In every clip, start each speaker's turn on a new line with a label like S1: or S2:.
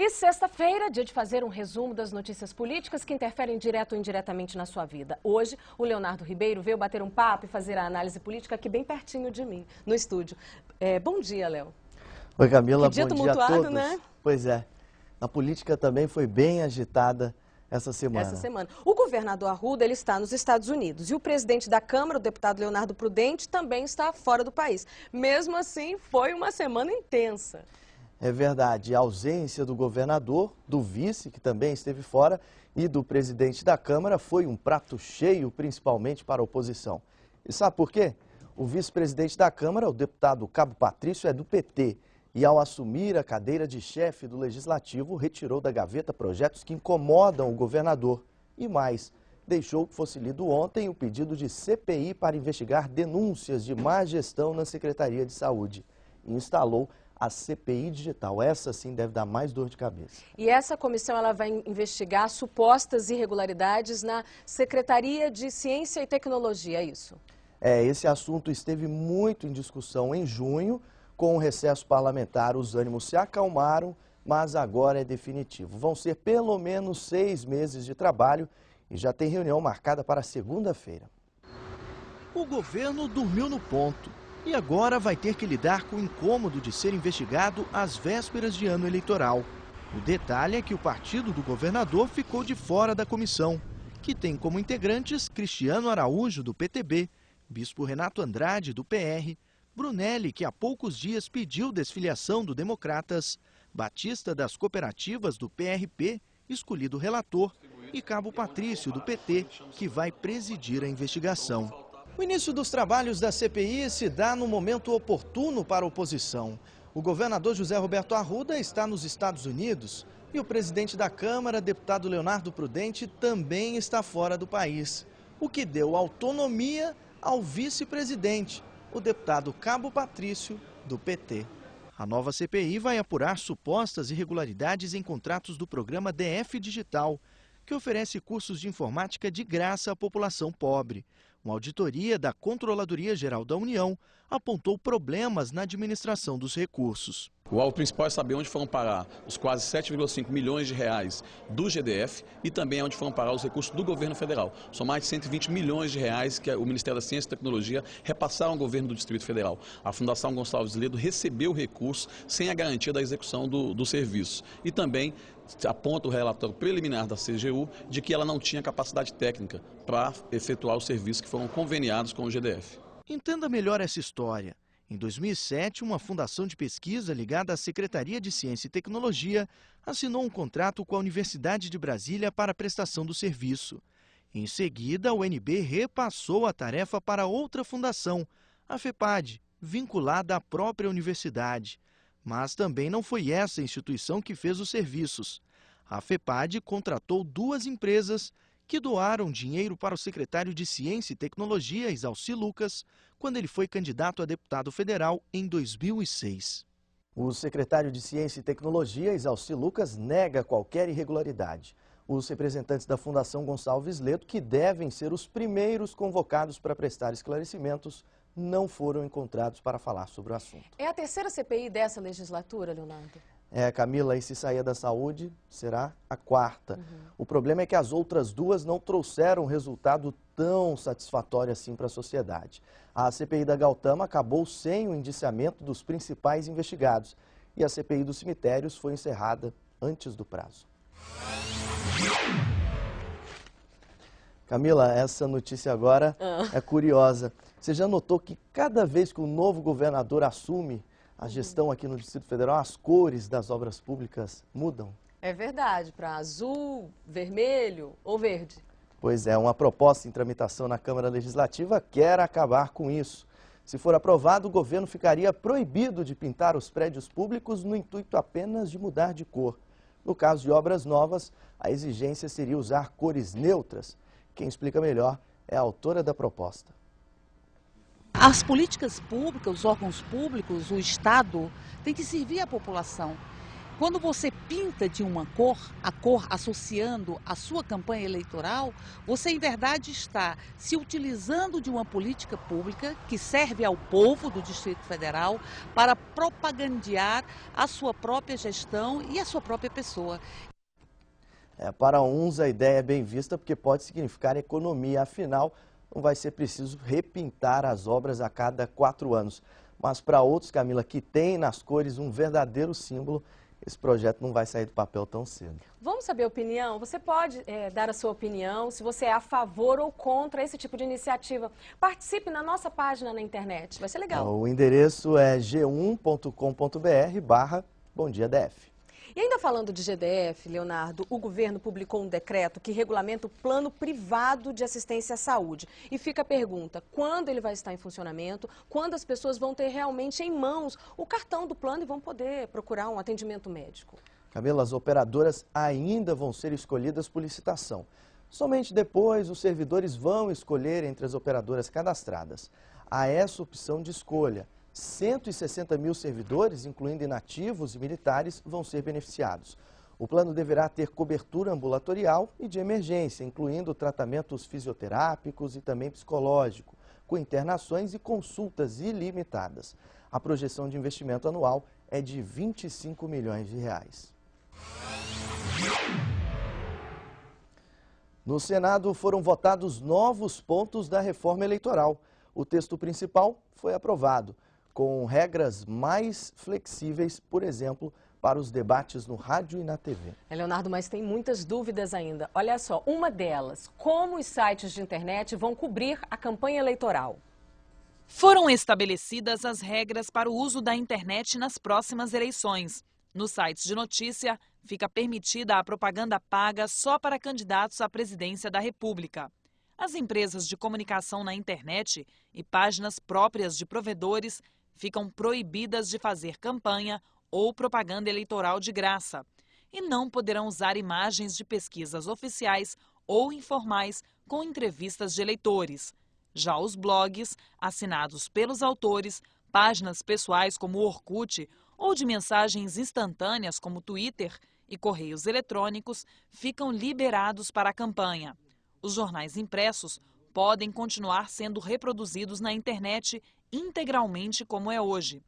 S1: E sexta-feira, dia de fazer um resumo das notícias políticas que interferem direto ou indiretamente na sua vida. Hoje, o Leonardo Ribeiro veio bater um papo e fazer a análise política aqui bem pertinho de mim, no estúdio. Bom dia, Léo.
S2: Oi, Camila,
S1: que dia
S2: bom dia a todos.
S1: Né?
S2: Pois é, a política também foi bem agitada essa semana.
S1: O governador Arruda, ele está nos Estados Unidos e o presidente da Câmara, o deputado Leonardo Prudente, também está fora do país. Mesmo assim, foi uma semana intensa.
S2: É verdade, a ausência do governador, do vice, que também esteve fora, e do presidente da Câmara foi um prato cheio, principalmente para a oposição. E sabe por quê? O vice-presidente da Câmara, o deputado Cabo Patrício, é do PT. E ao assumir a cadeira de chefe do Legislativo, retirou da gaveta projetos que incomodam o governador. E mais, deixou que fosse lido ontem o pedido de CPI para investigar denúncias de má gestão na Secretaria de Saúde. E instalou a CPI digital. Essa sim deve dar mais dor de cabeça.
S1: E essa comissão ela vai investigar supostas irregularidades na Secretaria de Ciência e Tecnologia, é isso?
S2: Esse assunto esteve muito em discussão em junho. Com o recesso parlamentar, os ânimos se acalmaram, mas agora é definitivo. Vão ser pelo menos 6 meses de trabalho e já tem reunião marcada para segunda-feira.
S3: O governo dormiu no ponto e agora vai ter que lidar com o incômodo de ser investigado às vésperas de ano eleitoral. O detalhe é que o partido do governador ficou de fora da comissão, que tem como integrantes Cristiano Araújo, do PTB, Bispo Renato Andrade, do PR, Brunelli, que há poucos dias pediu desfiliação do Democratas, Batista das Cooperativas, do PRP, escolhido relator, e Cabo Patrício, do PT, que vai presidir a investigação. O início dos trabalhos da CPI se dá no momento oportuno para a oposição. O governador José Roberto Arruda está nos Estados Unidos e o presidente da Câmara, deputado Leonardo Prudente, também está fora do país, o que deu autonomia ao vice-presidente, o deputado Cabo Patrício, do PT. A nova CPI vai apurar supostas irregularidades em contratos do programa DF Digital, que oferece cursos de informática de graça à população pobre. Uma auditoria da Controladoria Geral da União apontou problemas na administração dos recursos.
S4: O principal é saber onde foram parar os quase 7,5 milhões de reais do GDF e também onde foram parar os recursos do governo federal. São mais de 120 milhões de reais que o Ministério da Ciência e Tecnologia repassaram ao governo do Distrito Federal. A Fundação Gonçalves Ledo recebeu o recurso sem a garantia da execução do serviço. E também aponta o relatório preliminar da CGU de que ela não tinha capacidade técnica para efetuar os serviços que foram conveniados com o GDF.
S3: Entenda melhor essa história. Em 2007, uma fundação de pesquisa ligada à Secretaria de Ciência e Tecnologia assinou um contrato com a Universidade de Brasília para a prestação do serviço. Em seguida, a UNB repassou a tarefa para outra fundação, a FEPAD, vinculada à própria universidade. Mas também não foi essa a instituição que fez os serviços. A FEPAD contratou 2 empresas que doaram dinheiro para o secretário de Ciência e Tecnologia, Exalci Lucas, quando ele foi candidato a deputado federal em 2006.
S2: O secretário de Ciência e Tecnologia, Exalci Lucas, nega qualquer irregularidade. Os representantes da Fundação Gonçalves Ledo, que devem ser os primeiros convocados para prestar esclarecimentos, não foram encontrados para falar sobre o assunto.
S1: É a terceira CPI dessa legislatura, Leonardo?
S2: Camila, e se sair da saúde, será a 4ª. O problema é que as outras 2 não trouxeram resultado tão satisfatório assim para a sociedade. A CPI da Gautama acabou sem o indiciamento dos principais investigados e a CPI dos cemitérios foi encerrada antes do prazo. Camila, essa notícia agora é curiosa. Você já notou que cada vez que o novo governador assume a gestão aqui no Distrito Federal, as cores das obras públicas mudam?
S1: É verdade, para azul, vermelho ou verde.
S2: Pois é, uma proposta em tramitação na Câmara Legislativa quer acabar com isso. Se for aprovado, o governo ficaria proibido de pintar os prédios públicos no intuito apenas de mudar de cor. No caso de obras novas, a exigência seria usar cores neutras. Quem explica melhor é a autora da proposta.
S5: As políticas públicas, os órgãos públicos, o Estado, tem que servir à população. Quando você pinta de uma cor, a cor associando a sua campanha eleitoral, você em verdade está se utilizando de uma política pública que serve ao povo do Distrito Federal para propagandear a sua própria gestão e a sua própria pessoa.
S2: Para uns a ideia é bem vista porque pode significar economia, afinal não vai ser preciso repintar as obras a cada 4 anos. Mas para outros, Camila, que tem nas cores um verdadeiro símbolo, esse projeto não vai sair do papel tão cedo.
S1: Vamos saber a opinião? Você pode dar a sua opinião, se você é a favor ou contra esse tipo de iniciativa. Participe na nossa página na internet, vai ser legal.
S2: O endereço é g1.com.br/BomDiaDF.
S1: E ainda falando de GDF, Leonardo, o governo publicou um decreto que regulamenta o plano privado de assistência à saúde. E fica a pergunta, quando ele vai estar em funcionamento, quando as pessoas vão ter realmente em mãos o cartão do plano e vão poder procurar um atendimento médico?
S2: Camila, as operadoras ainda vão ser escolhidas por licitação. Somente depois os servidores vão escolher entre as operadoras cadastradas. Há essa opção de escolha. 160 mil servidores, incluindo inativos e militares, vão ser beneficiados. O plano deverá ter cobertura ambulatorial e de emergência, incluindo tratamentos fisioterápicos e também psicológico, com internações e consultas ilimitadas. A projeção de investimento anual é de R$ 25 milhões. No Senado foram votados novos pontos da reforma eleitoral. O texto principal foi aprovado, com regras mais flexíveis, por exemplo, para os debates no rádio e na TV.
S1: Leonardo, mas tem muitas dúvidas ainda. Olha só, uma delas, como os sites de internet vão cobrir a campanha eleitoral?
S6: Foram estabelecidas as regras para o uso da internet nas próximas eleições. Nos sites de notícia, fica permitida a propaganda paga só para candidatos à presidência da República. As empresas de comunicação na internet e páginas próprias de provedores ficam proibidas de fazer campanha ou propaganda eleitoral de graça e não poderão usar imagens de pesquisas oficiais ou informais com entrevistas de eleitores. Já os blogs, assinados pelos autores, páginas pessoais como o Orkut ou de mensagens instantâneas como o Twitter e correios eletrônicos ficam liberados para a campanha. Os jornais impressos podem continuar sendo reproduzidos na internet integralmente como é hoje.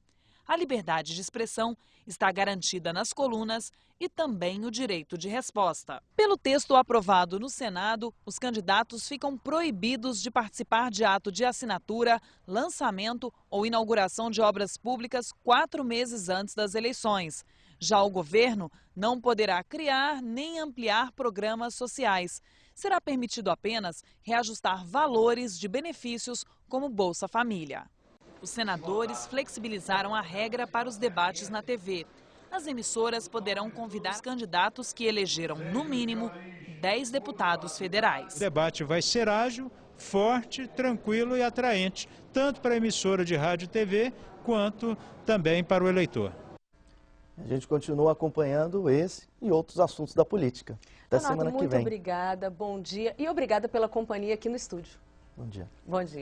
S6: A liberdade de expressão está garantida nas colunas e também o direito de resposta. Pelo texto aprovado no Senado, os candidatos ficam proibidos de participar de ato de assinatura, lançamento ou inauguração de obras públicas 4 meses antes das eleições. Já o governo não poderá criar nem ampliar programas sociais. Será permitido apenas reajustar valores de benefícios como Bolsa Família. Os senadores flexibilizaram a regra para os debates na TV. As emissoras poderão convidar os candidatos que elegeram, no mínimo, 10 deputados federais.
S7: O debate vai ser ágil, forte, tranquilo e atraente, tanto para a emissora de rádio e TV, quanto também para o eleitor.
S2: A gente continua acompanhando esse e outros assuntos da política. Até semana que vem.
S1: Muito obrigada, bom dia e obrigada pela companhia aqui no estúdio.
S2: Bom dia.
S1: Bom dia.